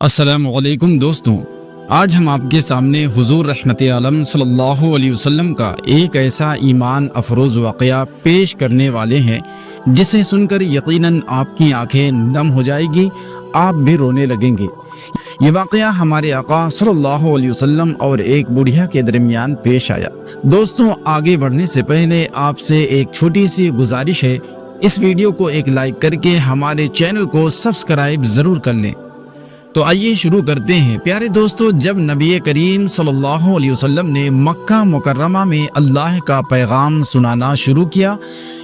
السلام علیکم دوستوں، آج ہم آپ کے سامنے حضور رحمت عالم صلی اللہ علیہ وسلم کا ایک ایسا ایمان افروز واقعہ پیش کرنے والے ہیں جسے سن کر یقیناً آپ کی آنکھیں نم ہو جائے گی، آپ بھی رونے لگیں گے۔ یہ واقعہ ہمارے آقا صلی اللہ علیہ وسلم اور ایک بڑھیا کے درمیان پیش آیا۔ دوستوں، آگے بڑھنے سے پہلے آپ سے ایک چھوٹی سی گزارش ہے، اس ویڈیو کو ایک لائک کر کے ہمارے چینل کو سبسکرائب ضرور کر لیں۔ تو آئیے شروع کرتے ہیں۔ پیارے دوستو، جب نبی کریم صلی اللہ علیہ وسلم نے مکہ مکرمہ میں اللہ کا پیغام سنانا شروع کیا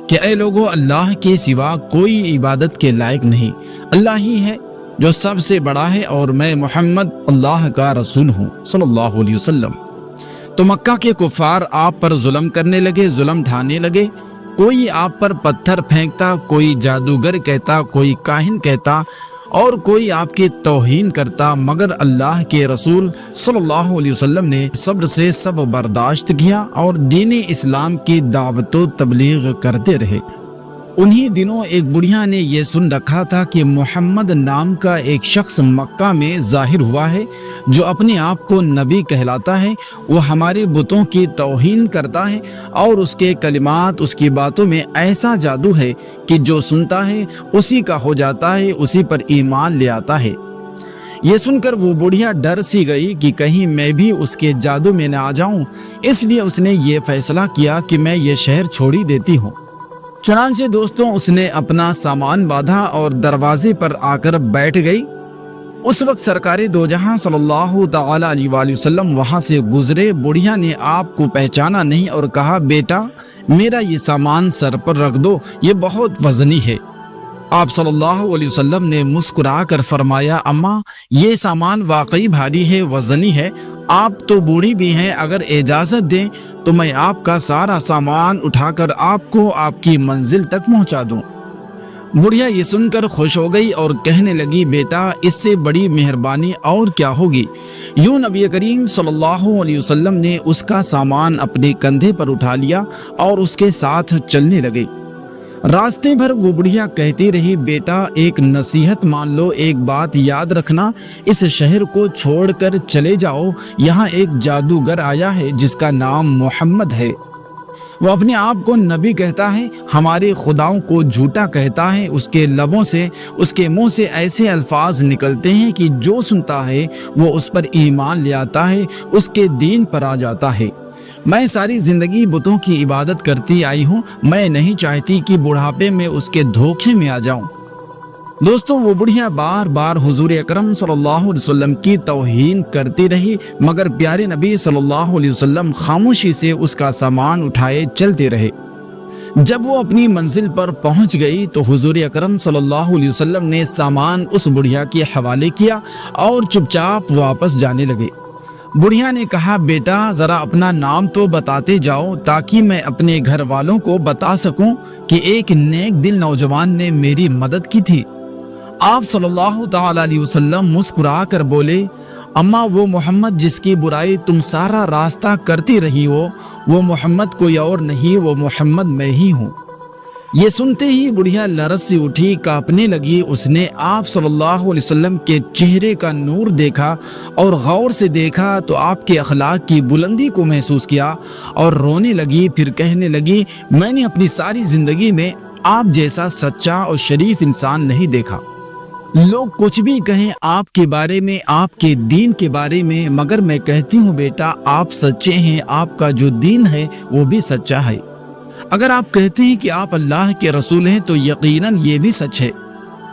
کہ اے لوگو، اللہ کے سوا کوئی عبادت کے لائق نہیں، اللہ ہی ہے جو سب سے بڑا ہے، اور میں محمد اللہ کا رسول ہوں صلی اللہ علیہ وسلم۔ تو مکہ کے کفار آپ پر ظلم کرنے لگے، ظلم ڈھانے لگے۔ کوئی آپ پر پتھر پھینکتا، کوئی جادوگر کہتا، کوئی کاہن کہتا، اور کوئی آپ کی توہین کرتا، مگر اللہ کے رسول صلی اللہ علیہ وسلم نے صبر سے سب برداشت کیا اور دین اسلام کی دعوت و تبلیغ کرتے رہے۔ انہی دنوں ایک بڑھیا نے یہ سن رکھا تھا کہ محمد نام کا ایک شخص مکہ میں ظاہر ہوا ہے جو اپنے آپ کو نبی کہلاتا ہے۔ وہ ہمارے بتوں کی توہین کرتا ہے اور اس کے کلمات، اس کی باتوں میں ایسا جادو ہے کہ جو سنتا ہے اسی کا ہو جاتا ہے، اسی پر ایمان لے آتا ہے۔ یہ سن کر وہ بڑھیا ڈر سی گئی کہ کہیں میں بھی اس کے جادو میں نہ آ جاؤں، اس لیے اس نے یہ فیصلہ کیا کہ میں یہ شہر چھوڑ ہی دیتی ہوں۔ چنانچہ دوستوں، اس نے اپنا سامان باندھا اور دروازے پر آ کر بیٹھ گئی۔ اس وقت سرکار دو جہاں صلی اللہ تعالی علیہ وآلہ وسلم وہاں سے گزرے۔ بڑھیا نے آپ کو پہچانا نہیں اور کہا، بیٹا میرا یہ سامان سر پر رکھ دو، یہ بہت وزنی ہے۔ آپ صلی اللہ علیہ وسلم نے مسکرا کر فرمایا، اماں یہ سامان واقعی بھاری ہے، وزنی ہے، آپ تو بوڑھی بھی ہیں، اگر اجازت دیں تو میں آپ کا سارا سامان اٹھا کر آپ کو آپ کی منزل تک پہنچا دوں۔ بڑھیا یہ سن کر خوش ہو گئی اور کہنے لگی، بیٹا اس سے بڑی مہربانی اور کیا ہوگی۔ یوں نبی کریم صلی اللہ علیہ وسلم نے اس کا سامان اپنے کندھے پر اٹھا لیا اور اس کے ساتھ چلنے لگے۔ راستے بھر وہ بڑھیا کہتی رہی، بیٹا ایک نصیحت مان لو، ایک بات یاد رکھنا، اس شہر کو چھوڑ کر چلے جاؤ، یہاں ایک جادوگر آیا ہے جس کا نام محمد ہے۔ وہ اپنے آپ کو نبی کہتا ہے، ہمارے خداؤں کو جھوٹا کہتا ہے، اس کے لبوں سے، اس کے منہ سے ایسے الفاظ نکلتے ہیں کہ جو سنتا ہے وہ اس پر ایمان لے آتا ہے، اس کے دین پر آ جاتا ہے۔ میں ساری زندگی بتوں کی عبادت کرتی آئی ہوں، میں نہیں چاہتی کہ بڑھاپے میں اس کے دھوکے میں آ جاؤں۔ دوستوں، وہ بڑھیا بار بار حضور اکرم صلی اللہ علیہ وسلم کی توہین کرتی رہی، مگر پیارے نبی صلی اللہ علیہ وسلم خاموشی سے اس کا سامان اٹھائے چلتے رہے۔ جب وہ اپنی منزل پر پہنچ گئی تو حضور اکرم صلی اللہ علیہ وسلم نے سامان اس بڑھیا کے حوالے کیا اور چپ چاپ واپس جانے لگے۔ بڑھیا نے کہا، بیٹا ذرا اپنا نام تو بتاتے جاؤ تاکہ میں اپنے گھر والوں کو بتا سکوں کہ ایک نیک دل نوجوان نے میری مدد کی تھی۔ آپ صلی اللہ تعالی علیہ وسلم مسکرا کر بولے، اماں وہ محمد جس کی برائی تم سارا راستہ کرتی رہی ہو، وہ محمد کوئی اور نہیں، وہ محمد میں ہی ہوں۔ یہ سنتے ہی بڑھیا لرز سی اٹھی، کانپنے لگی۔ اس نے آپ صلی اللہ علیہ وسلم کے چہرے کا نور دیکھا اور غور سے دیکھا تو آپ کے اخلاق کی بلندی کو محسوس کیا اور رونے لگی۔ پھر کہنے لگی، میں نے اپنی ساری زندگی میں آپ جیسا سچا اور شریف انسان نہیں دیکھا۔ لوگ کچھ بھی کہیں آپ کے بارے میں، آپ کے دین کے بارے میں، مگر میں کہتی ہوں بیٹا آپ سچے ہیں، آپ کا جو دین ہے وہ بھی سچا ہے۔ اگر آپ کہتے ہیں کہ آپ اللہ کے رسول ہیں تو یقیناً یہ بھی سچ ہے۔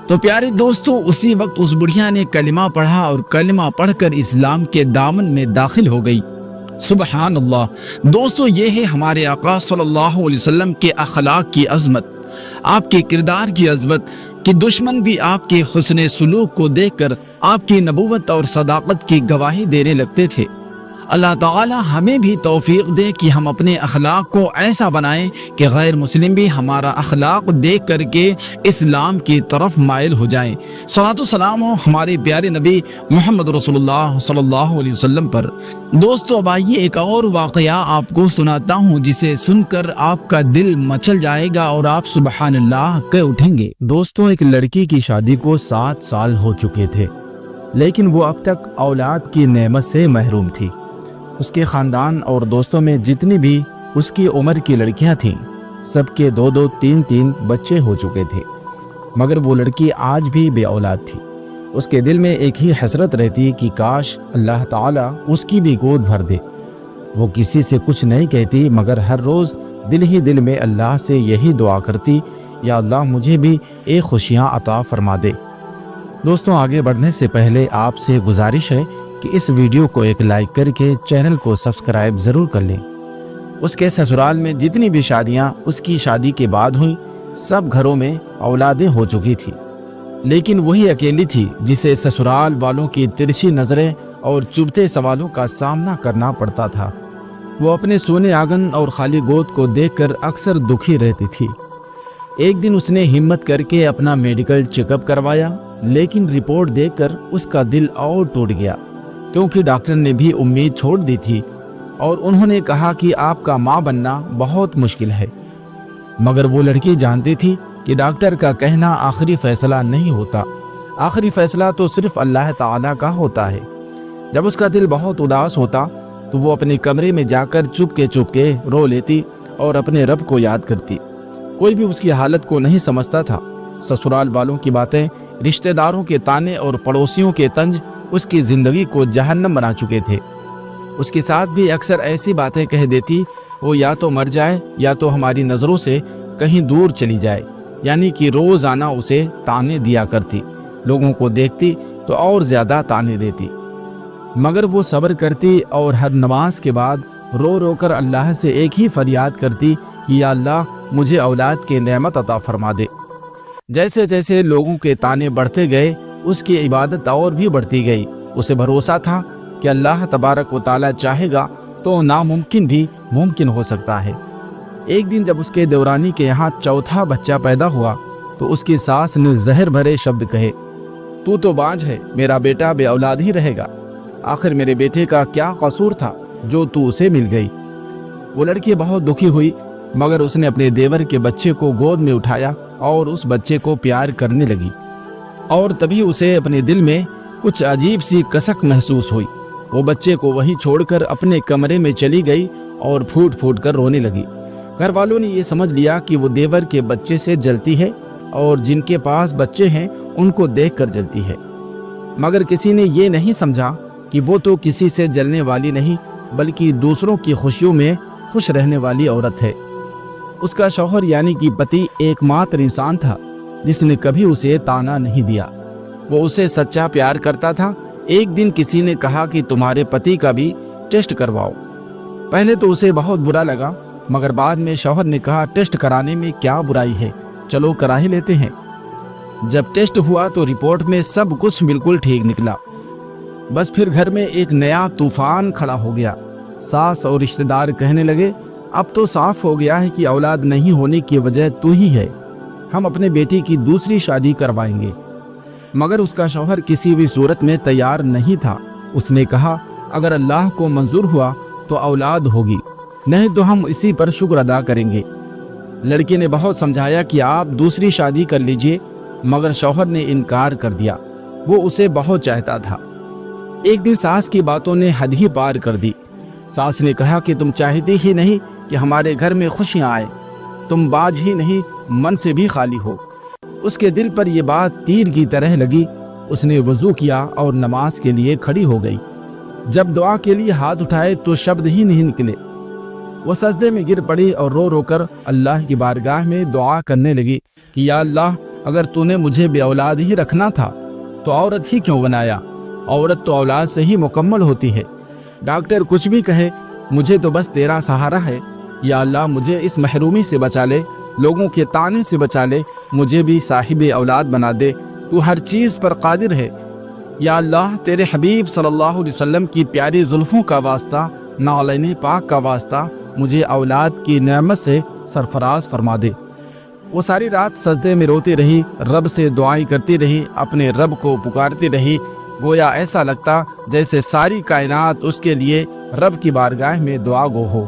تو پیارے دوستو، اسی وقت اس بڑھیا نے کلمہ پڑھا اور کلمہ پڑھ کر اسلام کے دامن میں داخل ہو گئی۔ سبحان اللہ۔ دوستو، یہ ہے ہمارے آقا صلی اللہ علیہ وسلم کے اخلاق کی عظمت، آپ کے کردار کی عظمت کہ دشمن بھی آپ کے حسن سلوک کو دیکھ کر آپ کی نبوت اور صداقت کی گواہی دینے لگتے تھے۔ اللہ تعالی ہمیں بھی توفیق دے کہ ہم اپنے اخلاق کو ایسا بنائیں کہ غیر مسلم بھی ہمارا اخلاق دیکھ کر کے اسلام کی طرف مائل ہو جائیں۔ صلاۃ و سلام ہو ہمارے پیارے نبی محمد رسول اللہ صلی اللہ علیہ وسلم پر۔ دوستو، اب آئیے ایک اور واقعہ آپ کو سناتا ہوں جسے سن کر آپ کا دل مچل جائے گا اور آپ سبحان اللہ کہہ اٹھیں گے۔ دوستو، ایک لڑکی کی شادی کو 7 سال ہو چکے تھے۔ لیکن وہ اب تک اولاد کی نعمت سے محروم تھی۔ اس کے خاندان اور دوستوں میں جتنی بھی اس کی عمر کی لڑکیاں تھیں، سب کے 2-2 3-3 بچے ہو چکے تھے، مگر وہ لڑکی آج بھی بے اولاد تھی۔ اس کے دل میں ایک ہی حسرت رہتی کہ کاش اللہ تعالیٰ اس کی بھی گود بھر دے۔ وہ کسی سے کچھ نہیں کہتی، مگر ہر روز دل ہی دل میں اللہ سے یہی دعا کرتی، یا اللہ مجھے بھی ایک خوشیاں عطا فرما دے۔ دوستوں، آگے بڑھنے سے پہلے آپ سے گزارش ہے کہ اس ویڈیو کو ایک لائک کر کے چینل کو سبسکرائب ضرور کر لیں۔ اس کے سسرال میں جتنی بھی شادیاں اس کی شادی کے بعد ہوئیں، سب گھروں میں اولادیں ہو چکی تھی، لیکن وہی اکیلی تھی جسے سسرال والوں کی ترچھی نظریں اور چبھتے سوالوں کا سامنا کرنا پڑتا تھا۔ وہ اپنے سونے آنگن اور خالی گود کو دیکھ کر اکثر دکھی رہتی تھی۔ ایک دن اس نے ہمت کر کے اپنا میڈیکل چیک اپ کروایا، لیکن رپورٹ دیکھ کر اس کا دل اور ٹوٹ گیا، کیونکہ ڈاکٹر نے بھی امید چھوڑ دی تھی اور انہوں نے کہا کہ آپ کا ماں بننا بہت مشکل ہے۔ مگر وہ لڑکی جانتی تھی کہ ڈاکٹر کا کہنا آخری فیصلہ نہیں ہوتا، آخری فیصلہ تو صرف اللہ تعالیٰ کا ہوتا ہے۔ جب اس کا دل بہت اداس ہوتا تو وہ اپنے کمرے میں جا کر چپ کے رو لیتی اور اپنے رب کو یاد کرتی۔ کوئی بھی اس کی حالت کو نہیں سمجھتا تھا۔ سسرال والوں کی باتیں، رشتہ داروں کے تانے اور پڑوسیوں کے طنز اس کی زندگی کو جہنم بنا چکے تھے۔ اس کے ساتھ بھی اکثر ایسی باتیں کہہ دیتی، وہ یا تو مر جائے یا تو ہماری نظروں سے کہیں دور چلی جائے، یعنی کہ روزانہ اسے تانے دیا کرتی۔ لوگوں کو دیکھتی تو اور زیادہ تانے دیتی، مگر وہ صبر کرتی اور ہر نماز کے بعد رو رو کر اللہ سے ایک ہی فریاد کرتی کہ یا اللہ مجھے اولاد کی نعمت عطا فرما دے۔ جیسے جیسے لوگوں کے تانے بڑھتے گئے، اس کی عبادت اور بھی بڑھتی گئی۔ اسے بھروسہ تھا کہ اللہ تبارک و تعالیٰ چاہے گا تو ناممکن بھی ممکن ہو سکتا ہے۔ ایک دن جب اس کے دیورانی کے یہاں چوتھا بچہ پیدا ہوا تو اس کی ساس نے زہر بھرے شبد کہے، تو بانجھ ہے، میرا بیٹا بے اولاد ہی رہے گا۔ آخر میرے بیٹے کا کیا قصور تھا جو تو اسے مل گئی؟ وہ لڑکی بہت دکھی ہوئی، مگر اس نے اپنے دیور کے بچے کو گود میں اٹھایا اور اس بچے کو پیار کرنے لگی، اور تبھی اسے اپنے دل میں کچھ عجیب سی کسک محسوس ہوئی۔ وہ بچے کو وہیں چھوڑ کر اپنے کمرے میں چلی گئی اور پھوٹ پھوٹ کر رونے لگی۔ گھر والوں نے یہ سمجھ لیا کہ وہ دیور کے بچے سے جلتی ہے اور جن کے پاس بچے ہیں ان کو دیکھ کر جلتی ہے، مگر کسی نے یہ نہیں سمجھا کہ وہ تو کسی سے جلنے والی نہیں بلکہ دوسروں کی خوشیوں میں خوش رہنے والی عورت ہے۔ اس کا شوہر یعنی کہ پتی ایک ماتر انسان تھا جس نے کبھی اسے تانا نہیں دیا، وہ اسے سچا پیار کرتا تھا۔ ایک دن کسی نے کہا کہ تمہارے پتی کا بھی ٹیسٹ کرواؤ۔ پہلے تو اسے بہت برا لگا، مگر بعد میں شوہر نے کہا ٹیسٹ کرانے میں کیا برائی ہے، چلو کرا ہی لیتے ہیں۔ جب ٹیسٹ ہوا تو رپورٹ میں سب کچھ بالکل ٹھیک نکلا۔ بس پھر گھر میں ایک نیا طوفان کھڑا ہو گیا۔ ساس اور رشتہ دار کہنے لگے، اب تو صاف ہو گیا ہے کہ اولاد نہیں ہونے کی وجہ تو ہی ہے، ہم اپنے بیٹی کی دوسری شادی کروائیں گے۔ مگر اس کا شوہر کسی بھی صورت میں تیار نہیں تھا۔ اس نے کہا اگر اللہ کو منظور ہوا تو اولاد ہوگی، نہیں تو ہم اسی پر شکر ادا کریں گے۔ لڑکی نے بہت سمجھایا کہ آپ دوسری شادی کر لیجئے، مگر شوہر نے انکار کر دیا، وہ اسے بہت چاہتا تھا۔ ایک دن ساس کی باتوں نے حد ہی پار کر دی۔ ساس نے کہا کہ تم چاہتی ہی نہیں کہ ہمارے گھر میں خوشیاں آئے، تم باج ہی نہیں من سے بھی خالی ہو۔ اس کے دل پر یہ بات تیر کی طرح لگی۔ اس نے وضو کیا اور نماز کے لیے کھڑی ہو گئی۔ جب دعا کے لیے ہاتھ اٹھائے تو شبد ہی نہیں نکلے۔ وہ سجدے میں گر پڑی اور رو رو کر اللہ کی بارگاہ میں دعا کرنے لگی کہ یا اللہ اگر تو نے مجھے بے اولاد ہی رکھنا تھا تو عورت ہی کیوں بنایا؟ عورت تو اولاد سے ہی مکمل ہوتی ہے۔ ڈاکٹر کچھ بھی کہے، مجھے تو بس تیرا سہارا ہے۔ یا اللہ مجھے اس محرومی سے بچا لے، لوگوں کے تانے سے بچا لے، مجھے بھی صاحب اولاد بنا دے، تو ہر چیز پر قادر ہے۔ یا اللہ تیرے حبیب صلی اللہ علیہ وسلم کی پیاری زلفوں کا واسطہ، نالین پاک کا واسطہ، مجھے اولاد کی نعمت سے سرفراز فرما دے۔ وہ ساری رات سجدے میں روتی رہی، رب سے دعائیں کرتی رہی، اپنے رب کو پکارتی رہی، گویا ایسا لگتا جیسے ساری کائنات اس کے لیے رب کی بارگاہ میں دعا گو ہو۔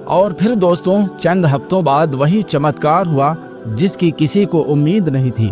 اور پھر دوستوں چند ہفتوں بعد وہی چمتکار ہوا جس کی کسی کو امید نہیں تھی۔